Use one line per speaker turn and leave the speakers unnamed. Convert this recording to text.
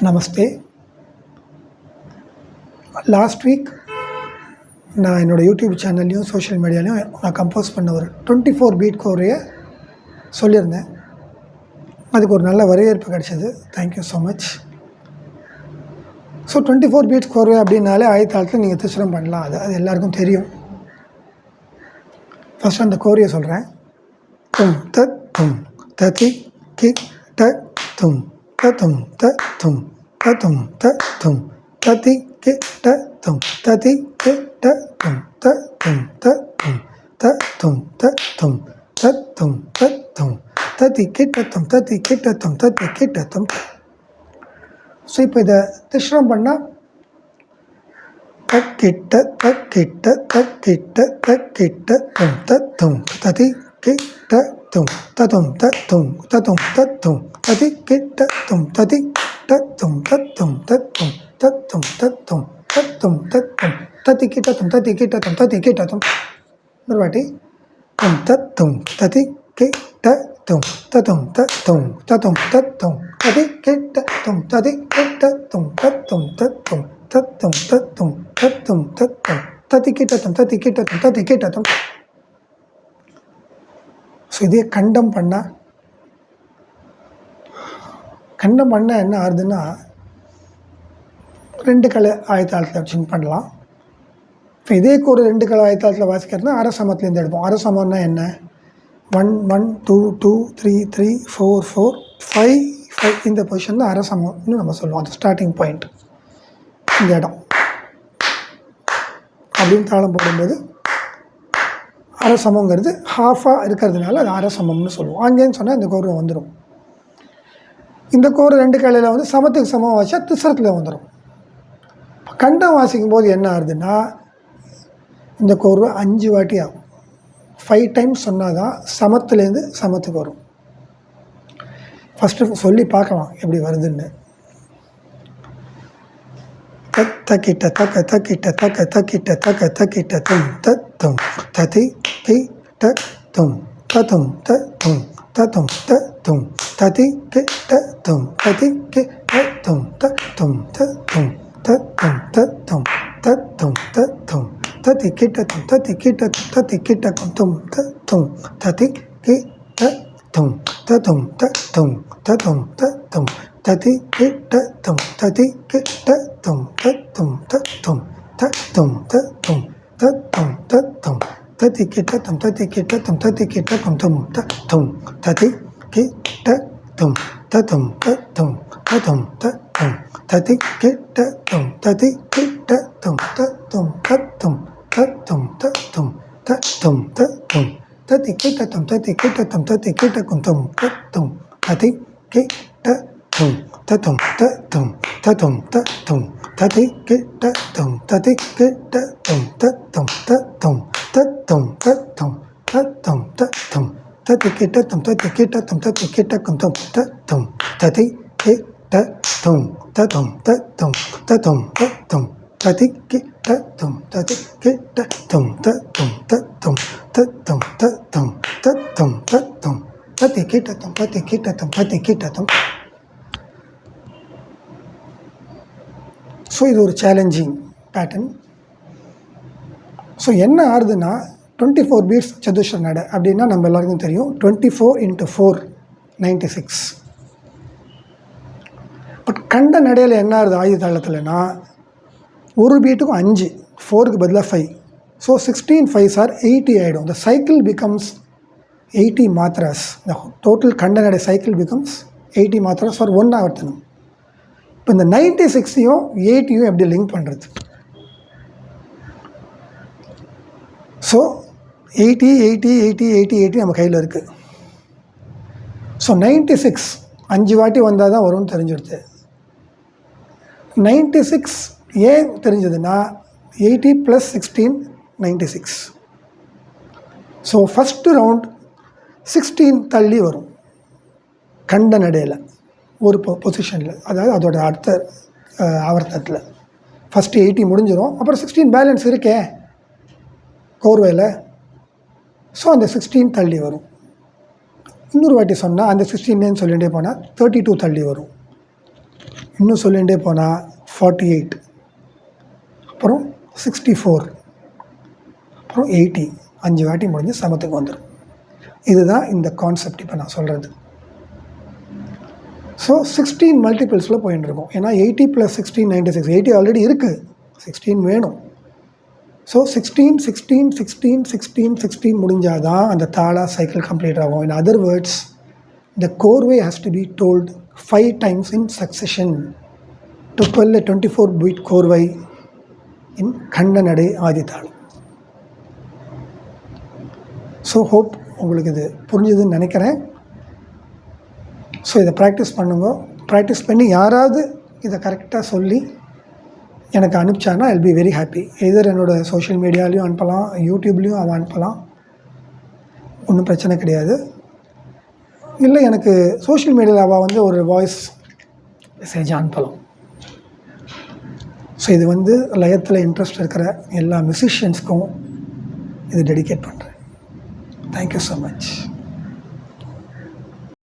நமஸ்தே. Last week நான் என்னோடய YouTube சேனல்லையும் சோஷியல் மீடியாலையும் நான் கம்போஸ் பண்ண ஒரு 24 பீட் கோரையை சொல்லியிருந்தேன். அதுக்கு ஒரு நல்ல வரவேற்பு கிடச்சிது. Thank you so much. ஸோ 24 பீட்ஸ் கோரை அப்படின்னாலே ஆயத்தாளத்தில் நீங்கள் திருச்சிரம் பண்ணலாம். அது எல்லாருக்கும் தெரியும். ஃபஸ்ட் அந்த கோரையை சொல்கிறேன். தும் தத் தும் ததி கி ட தும் தத்தும் தத்தும் தத்தும் தத்தும் ததி கி ட தும் ததி கி ட தும் தத்தும் தத்தும் தத்தும் தத்தும் தத்தும் தத்தும் ததி கிட்டத்தும் ததி கிட்டத்தும் ததி கிட்டத்தும். ஸோ இப்போ இதை திஷ்ரம் பண்ணால் தக்கிட்ட தக்கிட்ட தக்கிட்ட தக்கிட்ட தும் தத்தும் ததி கிட்ட தும் தத்தும் தத்தும் தத்தும் தத்தும் ததி கிட்ட தும் ததி தத்தும் தத்தும் தத்தும் தத்தும் தத்தும் தத்தும் தத்தும் ததி கிட்டத்தும் ததி கிட்டத்தும் ததி கிட்டத்தும். ஒரு வாட்டி தும் தத்தும் ததி கிட்டத்தும் தத்தும் தத்தும் தத்தும் தத்தும் ததி கிட்டத்தும் ததி கிட்டத்தும் தத்தும் தத்தும் தத்தும் தத்தும் தத்தும் தத்தும் ததி கிட்டத்தும் ததி கிட்டத்தும் ததி கிட்டத்தும். ஸோ இதே கண்டம் பண்ணால் என்ன ஆகுதுன்னா 2 கலை ஆயத்தாளத்தில் வச்சுன்னு பண்ணலாம். இப்போ இதே ஒரு 2 கலை ஆயத்தாளத்தில் வாசிக்கிறதுனா அரசமத்துலேருந்து எடுப்போம். அரசமம்னா என்ன? 1 1 2 2 3 3 4 4 5 5 இந்த பொசிஷன் தான் அரசமம்னு நம்ம சொல்லுவோம். அது ஸ்டார்டிங் பாயிண்ட் இந்த இடம் அப்படின்னு தாளம் போடும்போது அரசமங்கிறது ஹாஃபாக இருக்கிறதுனால அது அரசமம்னு சொல்லுவோம். அங்கேன்னு சொன்னால் இந்த கோரை வந்துடும். இந்த கோரை 2 கலையில் வந்து சமத்துக்கு சமம் வாசிச்சா திசரத்தில் வந்துடும். கண்டம் வாசிக்கும் போது என்ன ஆகுதுன்னா இந்த கோர்வை 5 வாட்டி ஆகும். 5 டைம்ஸ் சொன்னால் தான் சமத்துலேருந்து சமத்துக்கு வரும். ஃபஸ்ட்டு சொல்லி பார்க்கலாம் எப்படி வருதுன்னு. தக்கிட்ட தக்க தக்கிட்ட தக்க தக்கிட்ட தக்க தக்கிட்ட தும் தத்தும் ததி கி ட தும் தத்தும் தத்தும் தத்தும் தத்தும் ததி கி ட தும் ததி கி ட தும் தத்தும் தத்தும் தத்தும் தத்தும் தத்தும் தத்தும் ததி கிட்டத்தும் ததி கிட்டத்தும் ததி கிட்டக்கும் தும் தத்தும் ததி கி ட தும் தத்தும் தத்தும் தத்தும் தத்தும் ததி கிட்டத்தும் ததி கிட்டத்தும் தத்தும் தத்தும் தத்தும் தத்தும் தத்தும் தத்தும் ததி கிட்டத்தும் ததி கிட்டத்தும் ததி கிட்டக்கும் தும் தத்தும் ததி கிட்டத்தும் தத்தும் தத்தும் தத்தும் தத்தும் ததி கிட்டத்தும் ததி கிட்டத்தும் தத்தும் தத்தும் தத்தும் தத்தும் தத்தும் தத்தும் ததி கிட்டத்தும் ததி கிட்டத்தும் ததி கிட்டக்கும் தும் தத்தும் ததி கிட்டத்தும் தத்தும் தத்தும் தத்தும் தத்தும் ததி கிட்டத்தும் ததி கிட்டத்தும் தத்தும் தத்தும் தத்தும் தத்தும் தத்தும் தத்தும் ததி கிட்டத்தும் ததி கிட்டத்தும் ததி கிட்டக்கும் தும் தத்தும் ததி கிட்டத்தும் தத்தும் தத்தும் தத்தும் தத்தும் ததி கிட்டத்தும் ததி கிட்டத்தும் தத்தும் தத்தும் தத்தும் தத்தும் தத்தும் தத்தும் ததி கிட்டத்தும் ததி கிட்டத்தும் ததி கிட்டத்தும். ஸோ இது ஒரு சேலஞ்சிங் பேட்டர்ன். ஸோ என்ன ஆகுதுன்னா 24 பீட்ஸ் சதுஷ்ர நடை அப்படின்னா நம்ம எல்லாருக்கும் தெரியும். 24 × 4 96. பட் கண்ட நடையில் என்ன ஆகுது ஆயுத தாளத்தில்னா ஒரு பீட்டுக்கும் 5, 4க்கு பதிலாக 5. ஸோ 16 5s are 80 ஆகிடும். த சைக்கிள் பிகம்ஸ் 80 மாத்ராஸ். த டோட்டல் கண்ட நடை சைக்கிள் பிகம்ஸ் 80 மாத்ராஸ் ஃபார் 1 ஆவர்த்தனம். இப்போ இந்த 96ஐயும் 80யும் எப்படி லிங்க் பண்ணுறது? ஸோ 80 80 80 80 80 நம்ம கையில் இருக்குது. ஸோ 96 5 வாட்டி வந்தால் தான் வரும்னு தெரிஞ்சிடுது. 96 ஏன் தெரிஞ்சதுன்னா 80 + 16 96. ஸோ ஃபஸ்ட்டு ரவுண்ட் 16 தள்ளி வரும் கண்ட நடையில் ஒரு பொசிஷனில், அதாவது அதோட அடுத்த ஆவர்த்தத்தில். ஃபஸ்ட்டு 80 முடிஞ்சிடும், அப்புறம் 16 பேலன்ஸ் இருக்கே கோர்வையில். ஸோ அந்த 16 தள்ளி வரும். இன்னொரு வாட்டி சொன்னால் அந்த 16 சொல்லிகிட்டே போனால் 32 தள்ளி வரும். இன்னும் சொல்லிகிட்டே போனால் 48, அப்புறம் 64, அப்புறம் 80, 5 வாட்டி முடிஞ்சு சமத்துக்கு வந்துடும். இதுதான் இந்த கான்செப்ட் இப்போ நான் சொல்கிறது. ஸோ 16 மல்டிபிள்ஸில் போயின்னு இருக்கும். ஏன்னா 80 + 16 96, 80 ஆல்ரெடி இருக்குது, 16 வேணும். ஸோ 16 16 16 16 16 முடிஞ்சால் தான் அந்த தாளா சைக்கிள் கம்ப்ளீட் ஆகும். In other words, the chorway has to be told 5 times in succession to tell a 24-beat chorway in கண்டனடை ஆதித்தாளம். ஸோ ஹோப் உங்களுக்கு இது புரிஞ்சுதுன்னு நினைக்கிறேன். ஸோ இதை ப்ராக்டிஸ் பண்ணுங்க. ப்ராக்டிஸ் பண்ணி யாராவது இதை கரெக்டாக சொல்லி எனக்கு அனுப்பிச்சானா ஐல் பி வெரி ஹாப்பி. எதர் என்னோடய சோஷியல் மீடியாலையும் அனுப்பலாம், யூடியூப்லேயும் அவன் அனுப்பலாம், ஒன்றும் பிரச்சனை கிடையாது. இல்லை எனக்கு சோஷியல் மீடியாவில் அவள் வந்து ஒரு வாய்ஸ் மெசேஜ் அனுப்பலாம். ஸோ இது வந்து லயத்தில் இன்ட்ரெஸ்ட் இருக்கிற எல்லா மியூசிஷியன்ஸ்க்கும் இது டெடிகேட் பண்ணுறேன். Thank you so much.